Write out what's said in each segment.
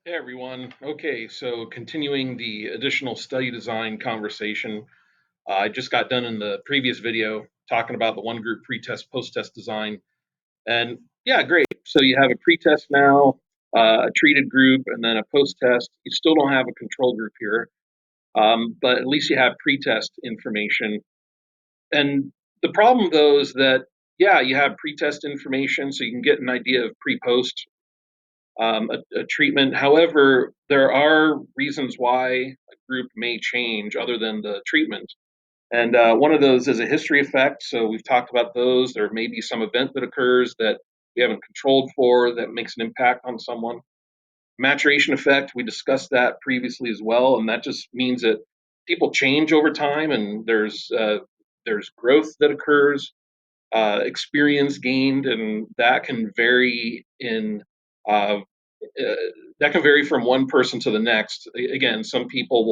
Hey everyone. Okay, so continuing the additional study design conversation, I just got done in the previous video talking about the one group pre-test, post-test design. And yeah, great. So you have a pre-test now, a treated group, and then a post-test. You still don't have a control group here, but at least you have pre-test information. And the problem though is that, yeah, you have pre-test information, so you can get an idea of pre-post a treatment. However, there are reasons why a group may change other than the treatment. And one of those is a history effect. So we've talked about those. There may be some event that occurs that we haven't controlled for that makes an impact on someone. Maturation effect, we discussed that previously as well. And that just means that people change over time and there's growth that occurs, experience gained, and uh, that can vary from one person to the next. Again, some people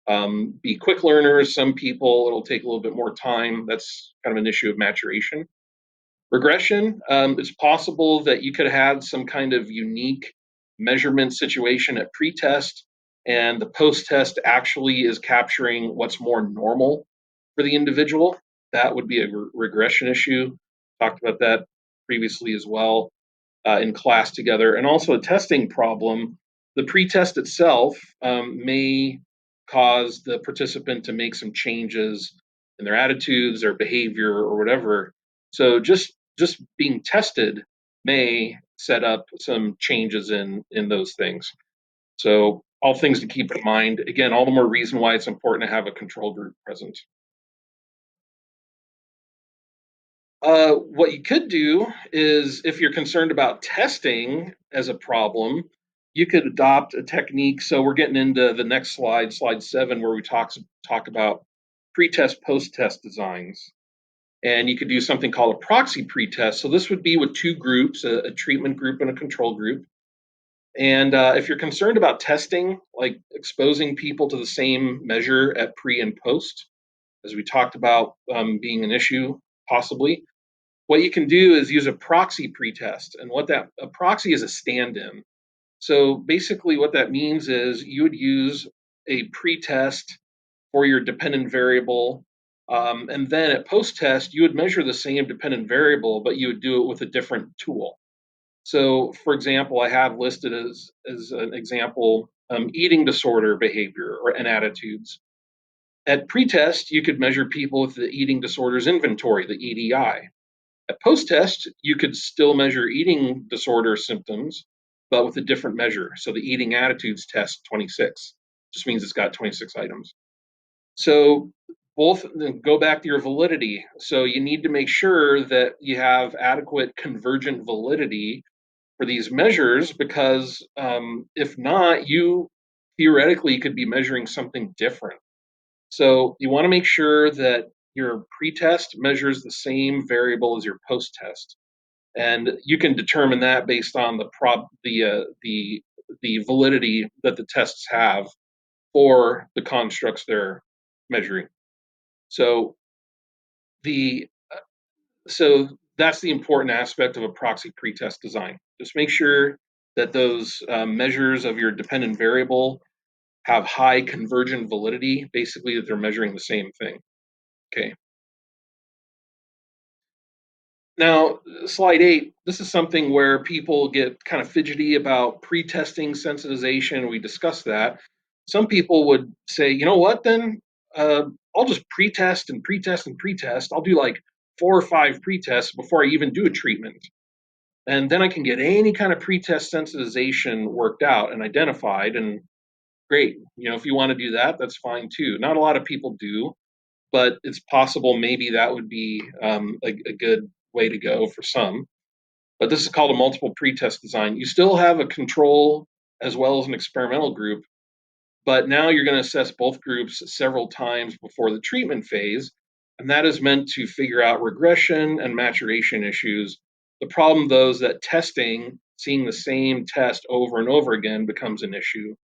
will be quick learners. Some people it'll take a little bit more time. That's kind of an issue of maturation. Regression. It's possible that you could have had some kind of unique measurement situation at pre-test, and the post-test actually is capturing what's more normal for the individual. That would be a regression issue. Talked about that previously as well in class together, and also a testing problem. The pretest itself may cause the participant to make some changes in their attitudes or behavior or whatever. So just being tested may set up some changes in those things. So all things to keep in mind. Again, all the more reason why it's important to have a control group present. What you could do is, if you're concerned about testing as a problem, you could adopt a technique. So we're getting into the next slide, slide 7, where we talk about pre-test, post-test designs. And you could do something called a proxy pre-test. So this would be with two groups, a treatment group and a control group. And if you're concerned about testing, like exposing people to the same measure at pre and post, as we talked about being an issue possibly, what you can do is use a proxy pretest. And what that a proxy is a stand-in. So basically what that means is you would use a pretest for your dependent variable. And then at post-test, you would measure the same dependent variable, but you would do it with a different tool. So for example, I have listed as an example eating disorder behavior and attitudes. At pretest, you could measure people with the eating disorders inventory, the EDI. At post-test, you could still measure eating disorder symptoms, but with a different measure. So the eating attitudes test 26 just means it's got 26 items. So both go back to your validity. So you need to make sure that you have adequate convergent validity for these measures, because if not, you theoretically could be measuring something different. So you want to make sure that your pretest measures the same variable as your post-test, and you can determine that based on the validity that the tests have for the constructs they're measuring. So the so that's the important aspect of a proxy pretest design. Just make sure that those measures of your dependent variable have high convergent validity, basically that they're measuring the same thing. Okay. Now, slide 8, this is something where people get kind of fidgety about pre-testing sensitization. We discussed that. Some people would say, you know what, then uh, I'll just pre-test and pre-test and pre-test. I'll do like 4 or 5 pre-tests before I even do a treatment. And then I can get any kind of pre-test sensitization worked out and identified. And great, if you want to do that, that's fine too. Not a lot of people do, but it's possible maybe that would be a good way to go for some. But this is called a multiple pretest design. You still have a control as well as an experimental group, but now you're going to assess both groups several times before the treatment phase, and that is meant to figure out regression and maturation issues. The problem, though, is that testing, seeing the same test over and over again, becomes an issue.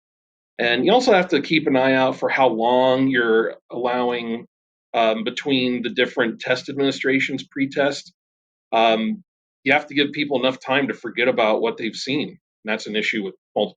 And you also have to keep an eye out for how long you're allowing between the different test administrations pre-test. Um, you have to give people enough time to forget about what they've seen. And that's an issue with multiple